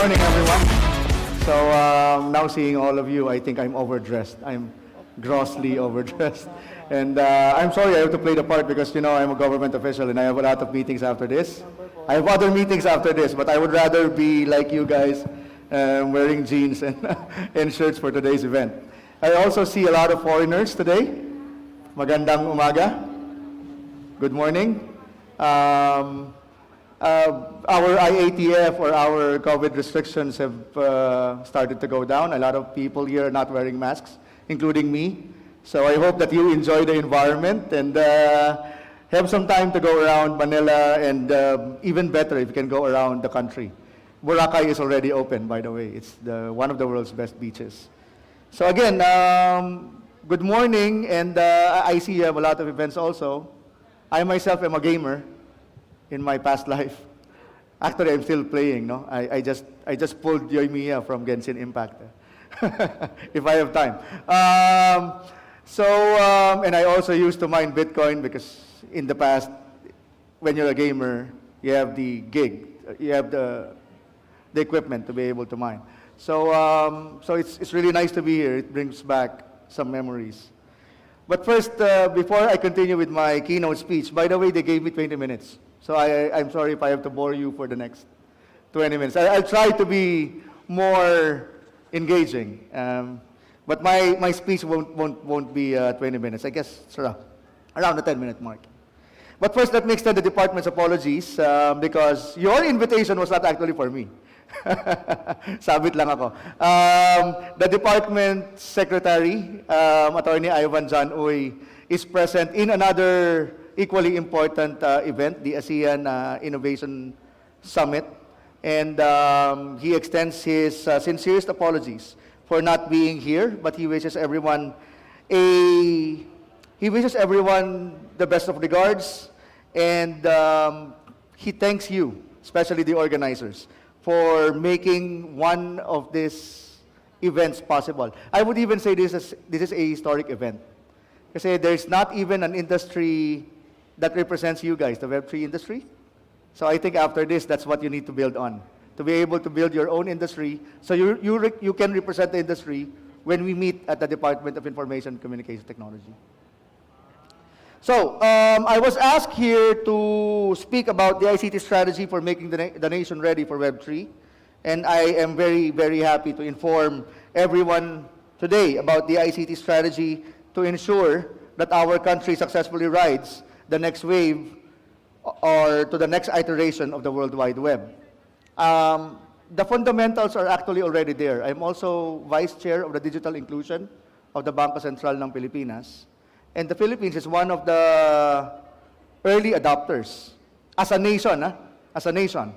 morning, everyone. So now seeing all of you, I think I'm overdressed. I'm grossly overdressed. And I'm sorry I have to play the part because, you know, I'm a government official and I have a lot of meetings after this. I have other meetings after this, but I would rather be like you guys, wearing jeans and, and shirts for today's event. I also see a lot of foreigners today. Magandang umaga. Good morning. Our IATF or our COVID restrictions have started to go down. A lot of people here are not wearing masks, including me. So I hope that you enjoy the environment and have some time to go around Manila, and even better if you can go around the country. Boracay is already open, by the way. It's one of the world's best beaches. So again, good morning, and I see you have a lot of events also. I myself am a gamer in my past life. Actually, I'm still playing, no? I just pulled Yoimiya from Genshin Impact, if I have time. And I also used to mine Bitcoin because in the past, when you're a gamer, you have the gig, you have the equipment to be able to mine. So it's really nice to be here. It brings back some memories. But first, before I continue with my keynote speech, by the way, they gave me 20 minutes. So I'm sorry if I have to bore you for the next 20 minutes. I'll try to be more engaging. But my speech won't be 20 minutes. I guess it's around the 10-minute mark. But first, let me extend the department's apologies because your invitation was not actually for me. Sabit lang ako. The department secretary, Attorney Ivan John Uy, is present in another equally important event, the ASEAN Innovation Summit. And he extends his sincerest apologies for not being here, but he wishes everyone the best of regards, and he thanks you, especially the organizers, for making one of these events possible. I would even say this is a historic event. Kasi there's not even an industry that represents you guys, the Web3 industry. So I think after this, that's what you need to build on, to be able to build your own industry so you can represent the industry when we meet at the Department of Information and Communication Technology. So I was asked here to speak about the ICT strategy for making the nation ready for Web3. And I am very, very happy to inform everyone today about the ICT strategy to ensure that our country successfully rides the next wave or to the next iteration of the World Wide Web. The fundamentals are actually already there. I'm also Vice Chair of the Digital Inclusion of the Bangko Sentral ng Pilipinas. And the Philippines is one of the early adopters as a nation. As a nation.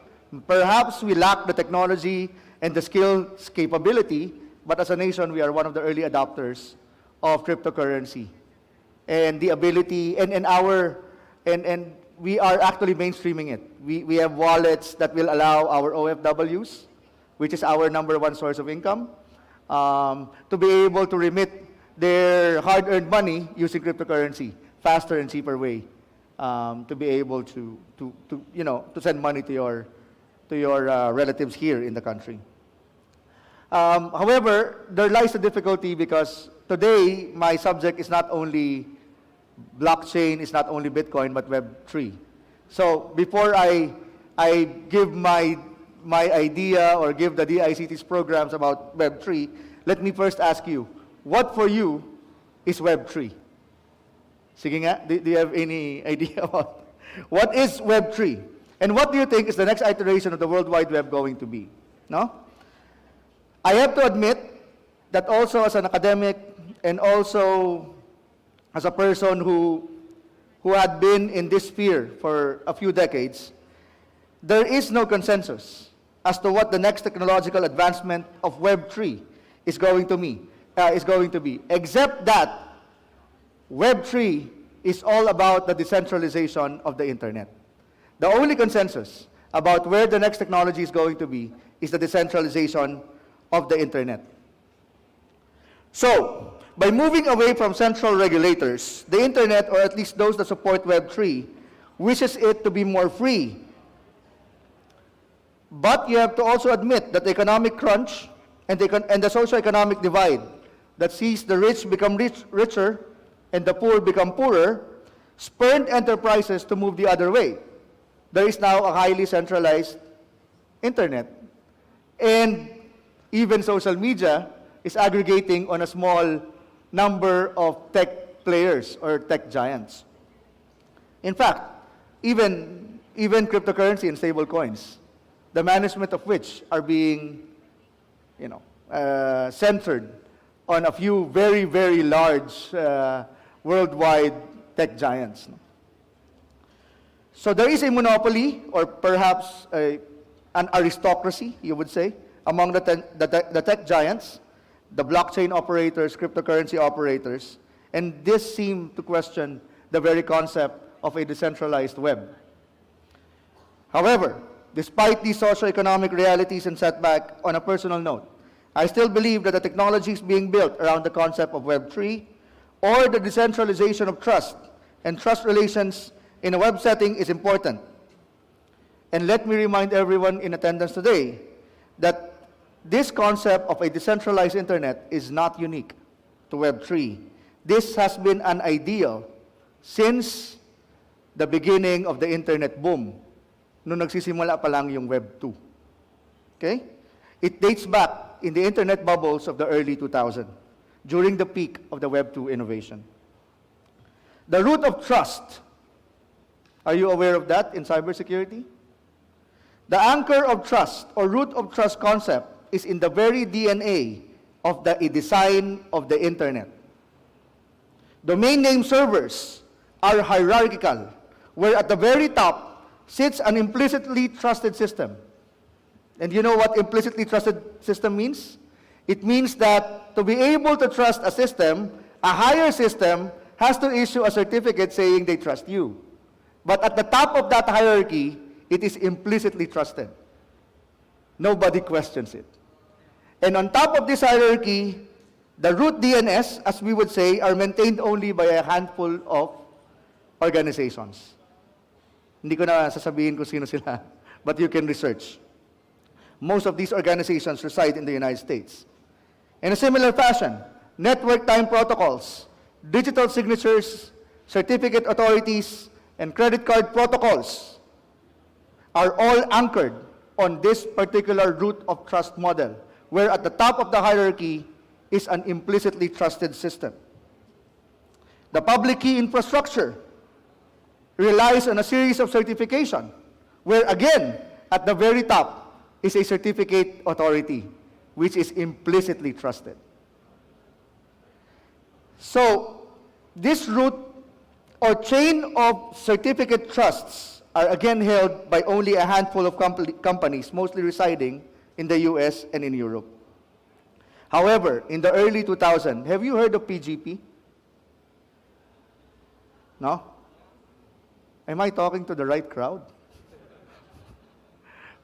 Perhaps we lack the technology and the skills capability, but as a nation, we are one of the early adopters of cryptocurrency. And the ability, and we are actually mainstreaming it. We have wallets that will allow our OFWs, which is our #1 source of income, to be able to remit their hard-earned money using cryptocurrency, faster and cheaper way, to be able to send money to your relatives here in the country. However, there lies a difficulty because today my subject is not only blockchain, is not only Bitcoin, but Web3. So before I give my idea or give the DICT's programs about Web3, let me first ask you, what for you is Web3? Sige nga, do you have any idea about what is Web3? And what do you think is the next iteration of the World Wide Web going to be? No? I have to admit that also as an academic and also as a person who had been in this sphere for a few decades, there is no consensus as to what the next technological advancement of Web3 is going to be, except that Web3 is all about the decentralization of the internet. The only consensus about where the next technology is going to be is the decentralization of the internet. So, by moving away from central regulators, the internet, or at least those that support Web3, wishes it to be more free But you have to also admit that the economic crunch and the socio-economic divide that sees the rich become richer and the poor become poorer spurred enterprises to move the other way. There is now a highly centralized internet. And even social media is aggregating on a small number of tech players or tech giants. In fact, even cryptocurrency and stable coins, the management of which are being, centered on a few very, very large worldwide tech giants. So there is a monopoly, or perhaps an aristocracy, you would say, among the tech giants, the blockchain operators, cryptocurrency operators, and this seem to question the very concept of a decentralized web. However, despite these socioeconomic realities and setback, on a personal note, I still believe that the technologies being built around the concept of Web3 or the decentralization of trust and trust relations in a web setting is important. And let me remind everyone in attendance today that this concept of a decentralized internet is not unique to Web3. This has been an ideal since the beginning of the internet boom, nung nagsisimula pa lang yung Web 2. Okay? It dates back in the internet bubbles of the early 2000s, during the peak of the Web 2 innovation. The root of trust, are you aware of that in cybersecurity? The anchor of trust or root of trust concept is in the very DNA of the design of the internet. Domain name servers are hierarchical, where at the very top sits an implicitly trusted system. And you know what implicitly trusted system means? It means that to be able to trust a system, a higher system has to issue a certificate saying they trust you. But at the top of that hierarchy, it is implicitly trusted. Nobody questions it. And on top of this hierarchy, the root DNS, as we would say, are maintained only by a handful of organizations. Hindi ko na sasabihin kung sino sila, but you can research. Most of these organizations reside in the United States. In a similar fashion, network time protocols, digital signatures, certificate authorities, and credit card protocols are all anchored on this particular root of trust model, where at the top of the hierarchy is an implicitly trusted system. The public key infrastructure relies on a series of certification, where again, at the very top, is a certificate authority, which is implicitly trusted. So, this root or chain of certificate trusts are again held by only a handful of companies, mostly residing in the US and in Europe. However, in the early 2000s, have you heard of PGP? No? Am I talking to the right crowd?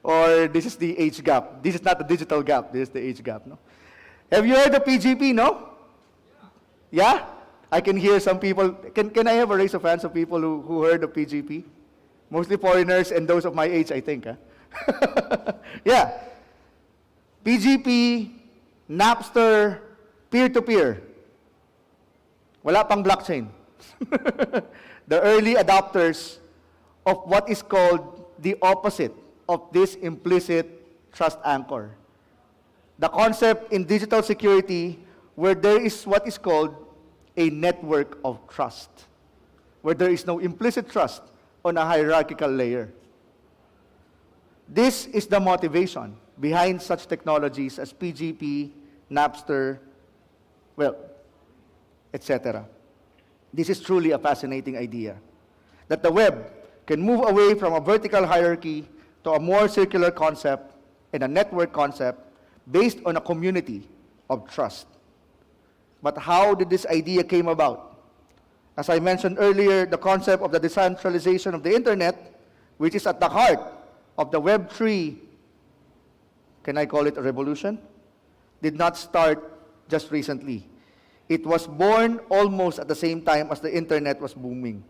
Or this is the age gap? This is not the digital gap, this is the age gap, no? Have you heard of PGP, no? Yeah? I can hear some people. Can I have a raise of hands of people who heard of PGP? Mostly foreigners and those of my age, I think. Huh? Yeah. PGP, Napster, peer-to-peer. Wala pang blockchain. The early adopters of what is called the opposite of this implicit trust anchor. The concept in digital security where there is what is called a network of trust, where there is no implicit trust on a hierarchical layer. This is the motivation behind such technologies as PGP, Napster, well, etc. This is truly a fascinating idea, that the web can move away from a vertical hierarchy to a more circular concept and a network concept based on a community of trust. But how did this idea came about? As I mentioned earlier, the concept of the decentralization of the internet, which is at the heart of the Web3, can I call it a revolution? Did not start just recently. It was born almost at the same time as the internet was booming.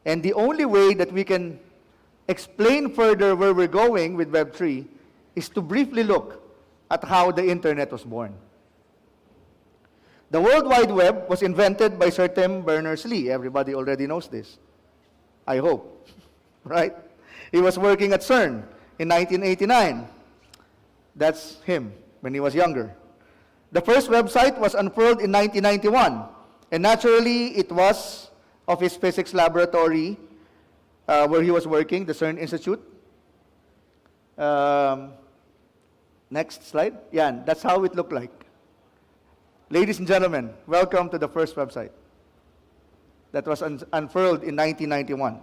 And the only way that we can explain further where we're going with Web3 is to briefly look at how the internet was born. The World Wide Web was invented by Sir Tim Berners-Lee. Everybody already knows this. I hope, right? He was working at CERN in 1989. That's him when he was younger. The first website was unfurled in 1991, and naturally it was of his physics laboratory where he was working, the CERN Institute. Next slide. Yeah, that's how it looked like. Ladies and gentlemen, welcome to the first website that was unfurled in 1991.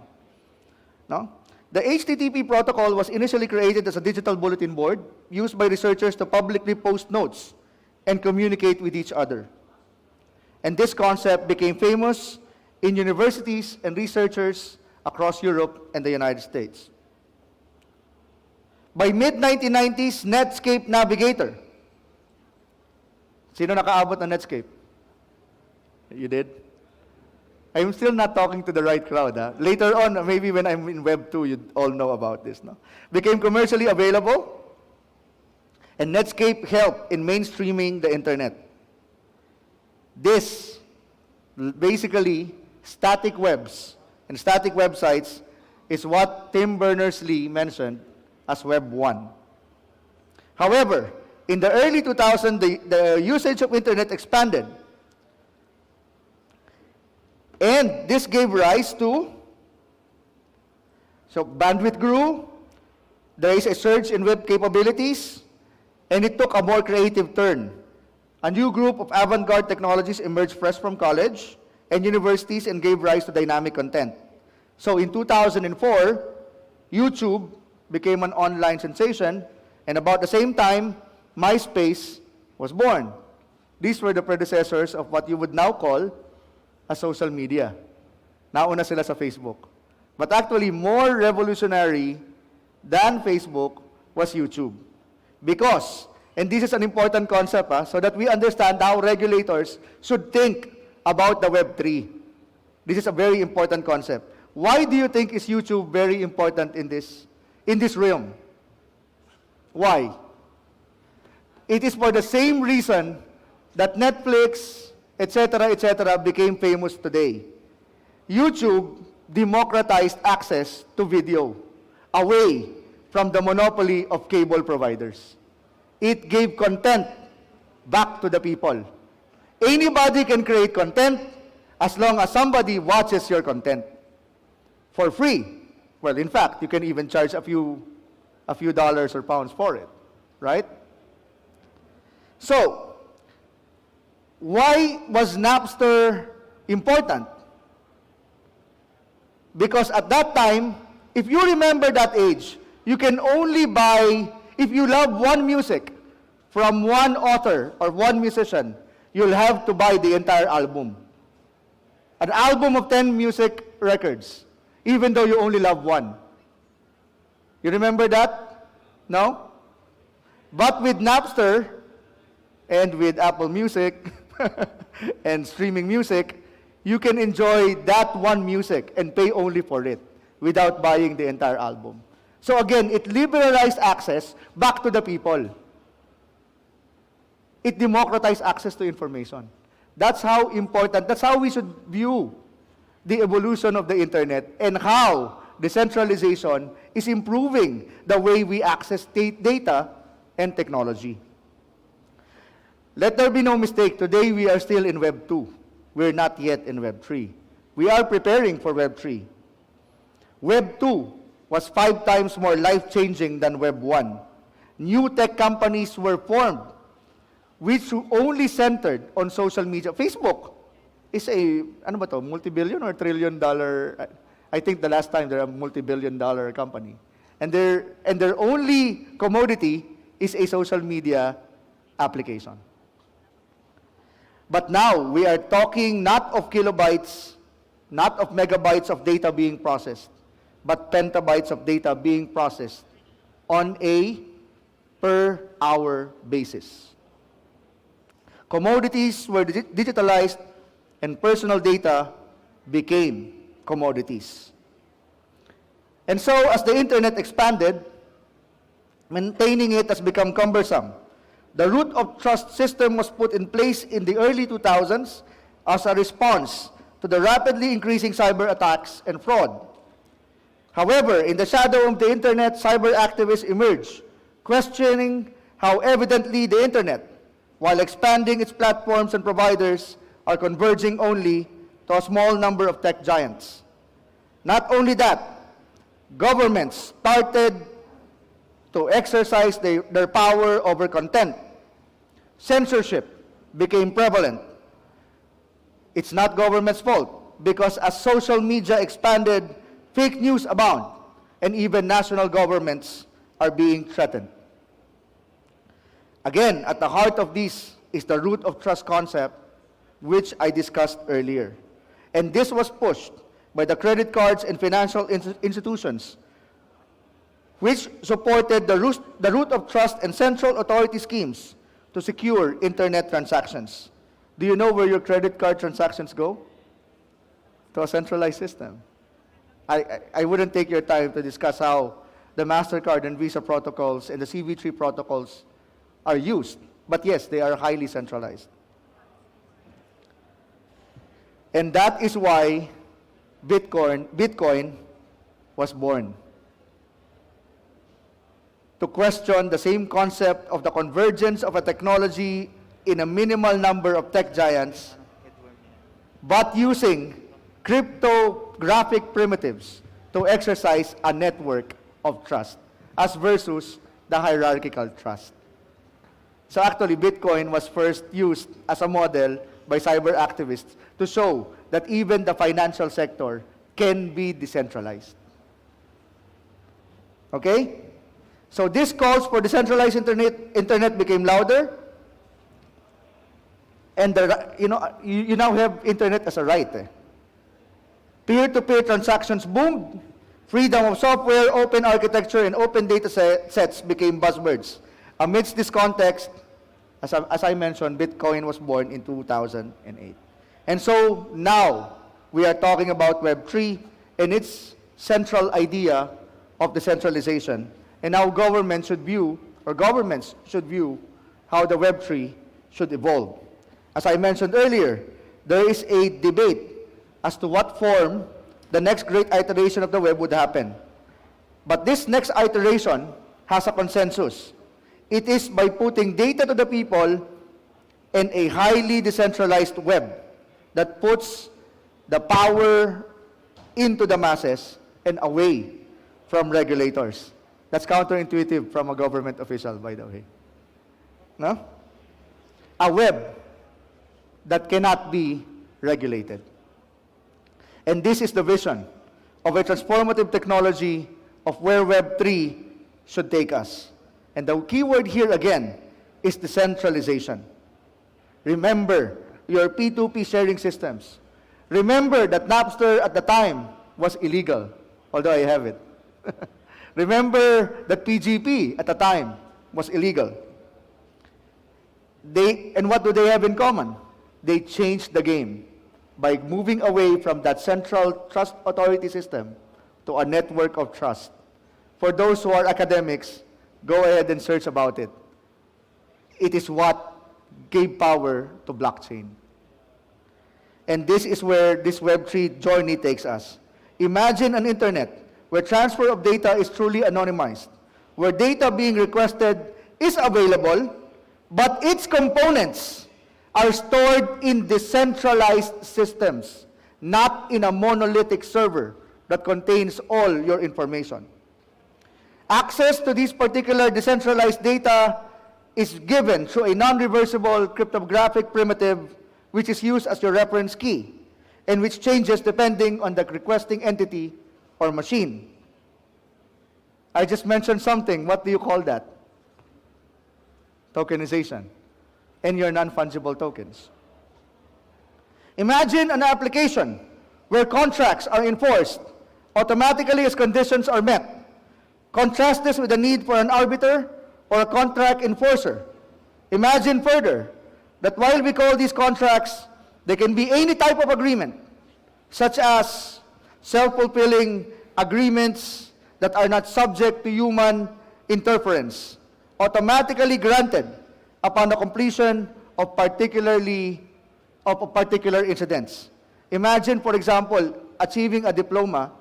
No? The HTTP protocol was initially created as a digital bulletin board used by researchers to publicly post notes and communicate with each other. And this concept became famous in universities and researchers across Europe and the United States. By mid-1990s, Netscape Navigator. Sino nakaabot ng Netscape? You did? I'm still not talking to the right crowd. Huh? Later on, maybe when I'm in Web 2, you all know about this. No? Became commercially available, and Netscape helped in mainstreaming the internet. This, basically, static webs and static websites is what Tim Berners-Lee mentioned as Web 1. However, in the early 2000s, the usage of internet expanded. And this gave rise to, so bandwidth grew, there is a surge in web capabilities, and it took a more creative turn. A new group of avant-garde technologies emerged fresh from college and universities and gave rise to dynamic content. So in 2004, YouTube became an online sensation, and about the same time, MySpace was born. These were the predecessors of what you would now call a social media. Nauna sila sa Facebook. But actually, more revolutionary than Facebook was YouTube. Because, and this is an important concept, so that we understand how regulators should think about the Web3. This is a very important concept. Why do you think is YouTube very important in this realm? Why? It is for the same reason that Netflix, etc., became famous today. YouTube democratized access to video away from the monopoly of cable providers. It gave content back to the people. Anybody can create content as long as somebody watches your content for free. Well, in fact, you can even charge a few dollars or pounds for it, right? So, why was Napster important? Because at that time, if you remember that age, you can only buy, if you love one music from one author or one musician, you'll have to buy the entire album. An album of 10 music records, even though you only love one. You remember that? No? But with Napster and with Apple Music and streaming music, you can enjoy that one music and pay only for it without buying the entire album. So again, it liberalized access back to the people. It democratized access to information. That's how important, that's how we should view the evolution of the internet and how decentralization is improving the way we access data and technology. Let there be no mistake, today we are still in Web 2. We're not yet in Web 3. We are preparing for Web 3. Web 2 was 5 times more life-changing than Web 1. New tech companies were formed, which only centered on social media. Facebook is a, ano ba to, multi-billion or trillion-dollar, I think the last time they're a multi-billion-dollar company. And their only commodity is a social media application. But now, we are talking not of kilobytes, not of megabytes of data being processed, but petabytes of data being processed on a per-hour basis. Commodities were digitalized, and personal data became commodities. And so, as the internet expanded, maintaining it has become cumbersome. The root of trust system was put in place in the early 2000s as a response to the rapidly increasing cyber attacks and fraud. However, in the shadow of the internet, cyber activists emerged, questioning how evidently the internet, while expanding its platforms and providers, are converging only to a small number of tech giants. Not only that, governments started to exercise their power over content. Censorship became prevalent. It's not government's fault, because as social media expanded, fake news abound, and even national governments are being threatened. Again, at the heart of this is the root of trust concept, which I discussed earlier. And this was pushed by the credit cards and financial institutions, which supported the root of trust and central authority schemes to secure internet transactions. Do you know where your credit card transactions go? To a centralized system. I wouldn't take your time to discuss how the MasterCard and Visa protocols and the CV3 protocols are used. But yes, they are highly centralized. And that is why Bitcoin was born. To question the same concept of the convergence of a technology in a minimal number of tech giants, but using cryptographic primitives to exercise a network of trust, as versus the hierarchical trust. So actually, Bitcoin was first used as a model by cyber activists to show that even the financial sector can be decentralized. Okay? So this calls for decentralized internet became louder, and you now have internet as a right. Peer-to-peer transactions boomed. Freedom of software, open architecture, and open data sets became buzzwords. Amidst this context, as I mentioned, Bitcoin was born in 2008. And so now we are talking about Web3 and its central idea of decentralization, and how governments should view how the Web3 should evolve. As I mentioned earlier, there is a debate as to what form the next great iteration of the web would happen. But this next iteration has a consensus. It is by putting data to the people and a highly decentralized web that puts the power into the masses and away from regulators. That's counterintuitive from a government official, by the way. No? A web that cannot be regulated. And this is the vision of a transformative technology of where Web3 should take us. And the key word here again is decentralization. Remember your P2P sharing systems. Remember that Napster at the time was illegal, although I have it. Remember that PGP at the time was illegal. And what do they have in common? They changed the game by moving away from that central trust authority system to a network of trust. For those who are academics, go ahead and search about it. It is what gave power to blockchain. And this is where this Web3 journey takes us. Imagine an internet where transfer of data is truly anonymized, where data being requested is available, but its components are stored in decentralized systems, not in a monolithic server that contains all your information. Access to this particular decentralized data is given through a non-reversible cryptographic primitive which is used as your reference key and which changes depending on the requesting entity or machine. I just mentioned something. What do you call that? Tokenization. And your non-fungible tokens. Imagine an application where contracts are enforced automatically as conditions are met. Contrast this with the need for an arbiter or a contract enforcer. Imagine further that while we call these contracts, they can be any type of agreement, such as self-fulfilling agreements, that are not subject to human interference, automatically granted upon the completion of particular incidents. Imagine, for example, achieving a diploma,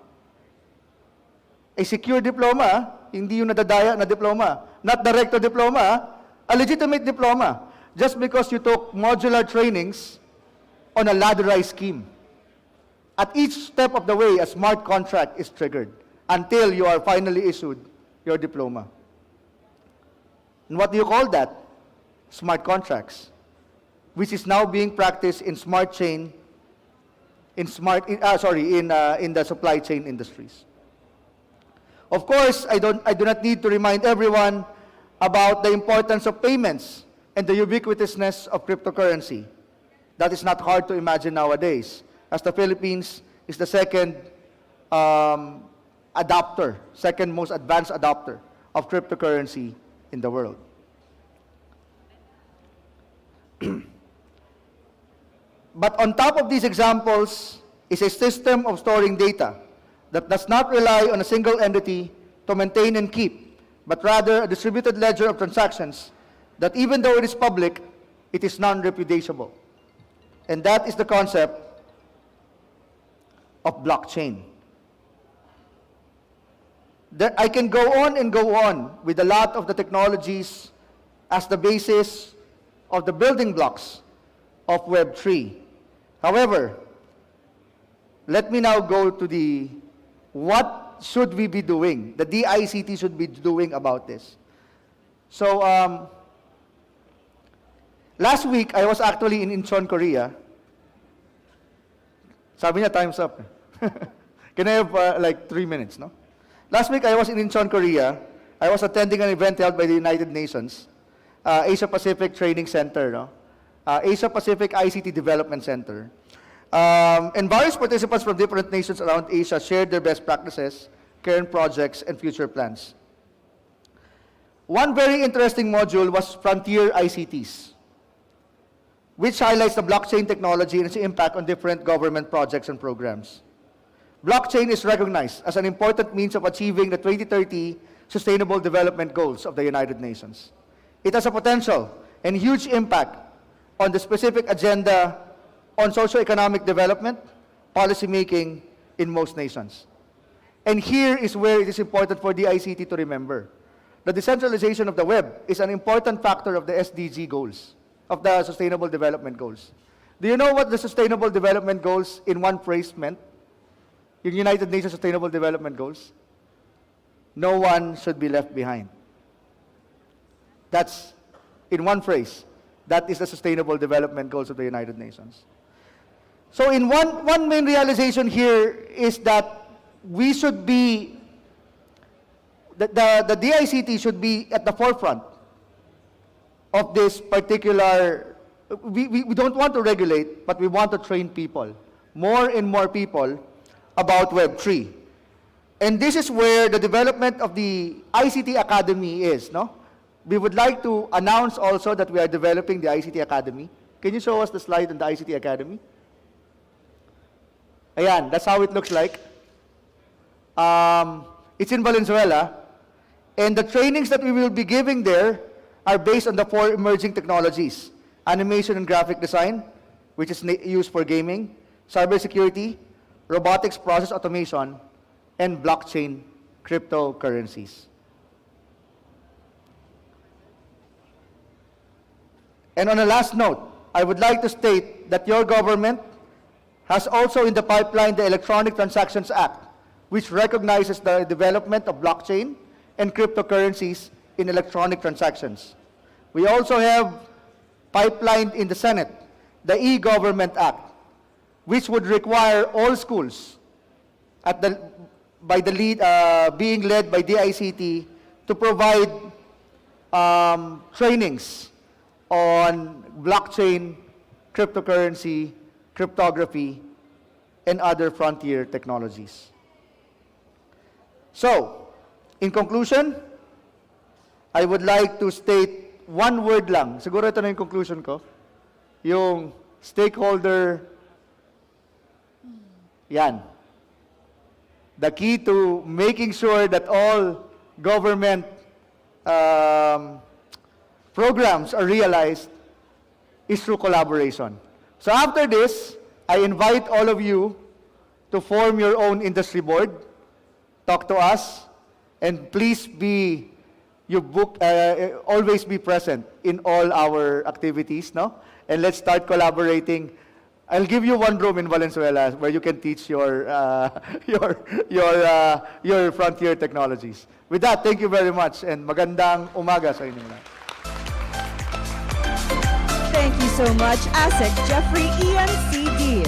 a secure diploma, hindi yung nadadaya na diploma, not the recto diploma, a legitimate diploma, just because you took modular trainings on a ladderized scheme. At each step of the way, a smart contract is triggered until you are finally issued your diploma. And what do you call that? Smart contracts, which is now being practiced in smart chain, in the supply chain industries. Of course, I do not need to remind everyone about the importance of payments and the ubiquitousness of cryptocurrency. That is not hard to imagine nowadays, as the Philippines is the second most advanced adopter of cryptocurrency in the world. But on top of these examples is a system of storing data that does not rely on a single entity to maintain and keep, but rather a distributed ledger of transactions that, even though it is public, it is non-repudiable. And that is the concept of blockchain. I can go on and go on with a lot of the technologies as the basis of the building blocks of Web3. However, let me now go to what should we be doing, the DICT should be doing about this. So, last week, I was actually in Incheon, Korea. Sabi niya, time's up. Can I have like 3 minutes, no? Last week, I was in Incheon, Korea. I was attending an event held by the United Nations, Asia Pacific Training Center, no? Asia Pacific ICT Development Center. And various participants from different nations around Asia shared their best practices, current projects, and future plans. One very interesting module was Frontier ICTs, which highlights the blockchain technology and its impact on different government projects and programs. Blockchain is recognized as an important means of achieving the 2030 Sustainable Development Goals of the United Nations. It has a potential and huge impact on the specific agenda on socio-economic development, policy making in most nations. And here is where it is important for the ICT to remember. The decentralization of the web is an important factor of the SDG goals, of the Sustainable Development Goals. Do you know what the Sustainable Development Goals in one phrase meant? Yung United Nations Sustainable Development Goals? No one should be left behind. That's, in one phrase, that is the Sustainable Development Goals of the United Nations. So in one main realization here is that we should be, the DICT should be at the forefront of this particular, we don't want to regulate, but we want to train people, more and more people, about Web3. And this is where the development of the ICT Academy is, no? We would like to announce also that we are developing the ICT Academy. Can you show us the slide on the ICT Academy? Ayan, that's how it looks like. It's in Valenzuela. And the trainings that we will be giving there are based on the 4 emerging technologies: animation and graphic design, which is used for gaming, cybersecurity, robotics process automation, and blockchain cryptocurrencies. And on a last note, I would like to state that your government has also in the pipeline the Electronic Transactions Act, which recognizes the development of blockchain and cryptocurrencies in electronic transactions. We also have pipelined in the Senate the E-Government Act, which would require all schools being led by DICT to provide trainings on blockchain, cryptocurrency, cryptography, and other frontier technologies. So, in conclusion, I would like to state one word lang. Siguro ito na yung conclusion ko. Yung stakeholder, yan. the key to making sure that all government programs are realized is through collaboration. So after this, I invite all of you to form your own industry board, talk to us, and please always be present in all our activities, no? And let's start collaborating. I'll give you one room in Valenzuela where you can teach your frontier technologies. With that, thank you very much, and magandang umaga sa inyo lahat. Thank you so much, ASEC Jeffrey EMCD.